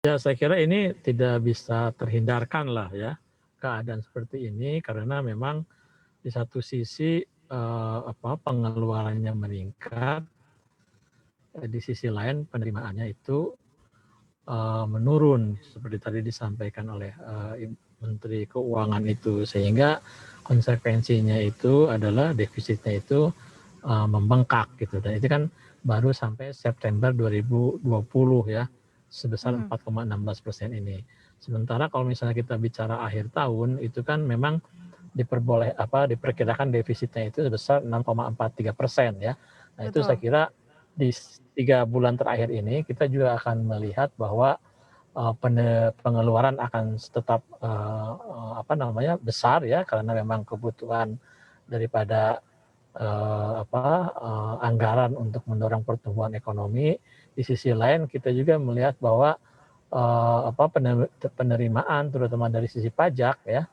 Ya, saya kira ini tidak bisa terhindarkan lah ya, keadaan seperti ini karena memang di satu sisi, pengeluarannya meningkat, di sisi lain penerimaannya itu, menurun seperti tadi disampaikan oleh, Menteri Keuangan itu. Sehingga konsekuensinya itu adalah defisitnya itu, membengkak gitu, dan itu kan baru sampai September 2020 ya, sebesar 4,16% ini. Sementara kalau misalnya kita bicara akhir tahun, itu kan memang diperkirakan defisitnya itu sebesar 6,43% ya. Nah itu saya Betul. kira di 3 bulan terakhir ini kita juga akan melihat bahwa, pengeluaran akan tetap, besar ya karena memang kebutuhan daripada, anggaran untuk mendorong pertumbuhan ekonomi. Di sisi lain kita juga melihat bahwa, penerimaan terutama dari sisi pajak ya,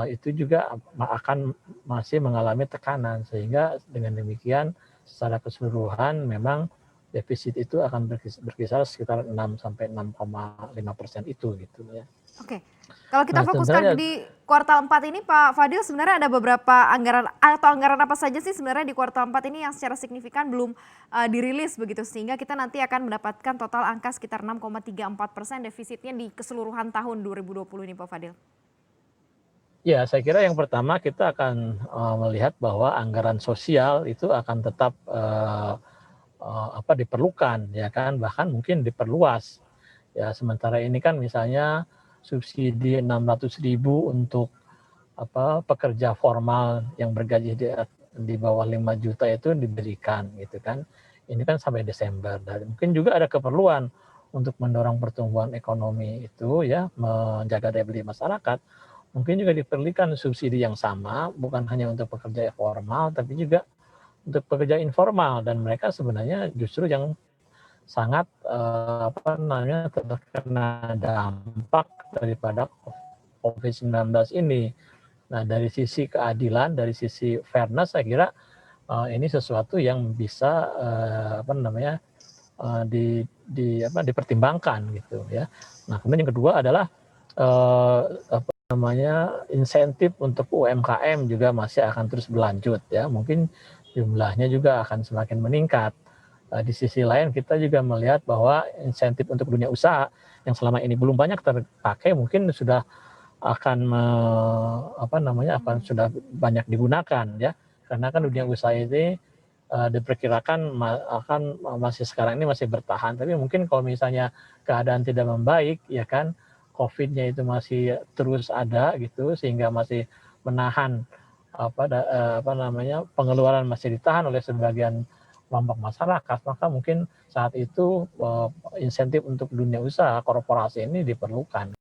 itu juga akan masih mengalami tekanan, sehingga dengan demikian secara keseluruhan memang defisit itu akan berkisar sekitar 6 sampai 6,5% itu gitu ya. Oke. Kalau kita Nah fokuskan sebenarnya di kuartal 4 ini Pak Fadil, sebenarnya ada beberapa anggaran atau anggaran apa saja sih sebenarnya di kuartal 4 ini yang secara signifikan belum, dirilis begitu, sehingga kita nanti akan mendapatkan total angka sekitar 6,34% defisitnya di keseluruhan tahun 2020 ini Pak Fadil? ya saya kira yang pertama kita akan, melihat bahwa anggaran sosial itu akan tetap, diperlukan ya kan, bahkan mungkin diperluas. Ya sementara ini kan misalnya subsidi 600.000 untuk pekerja formal yang bergaji di bawah 5 juta itu diberikan gitu kan. Ini kan sampai Desember, dan mungkin juga ada keperluan untuk mendorong pertumbuhan ekonomi itu ya, menjaga daya beli masyarakat. Mungkin juga diperlukan subsidi yang sama, bukan hanya untuk pekerja formal, tapi juga untuk pekerja informal, dan mereka sebenarnya justru yang sangat, terkena dampak daripada COVID-19 ini. Nah, dari sisi keadilan, dari sisi fairness, saya kira, ini sesuatu yang bisa, dipertimbangkan gitu ya. Nah, kemudian yang kedua adalah, eee, insentif untuk UMKM juga masih akan terus berlanjut ya, mungkin jumlahnya juga akan semakin meningkat. Di sisi lain kita juga melihat bahwa insentif untuk dunia usaha yang selama ini belum banyak terpakai mungkin sudah akan akan Mhm. sudah banyak digunakan ya. Karena kan dunia Oke. usaha ini, diperkirakan masih sekarang ini masih bertahan, tapi mungkin kalau misalnya keadaan tidak membaik ya kan, Covid-nya itu masih terus ada gitu, sehingga masih menahan pengeluaran masih ditahan oleh sebagian kelompok masyarakat, maka mungkin saat itu, insentif untuk dunia usaha, korporasi ini diperlukan.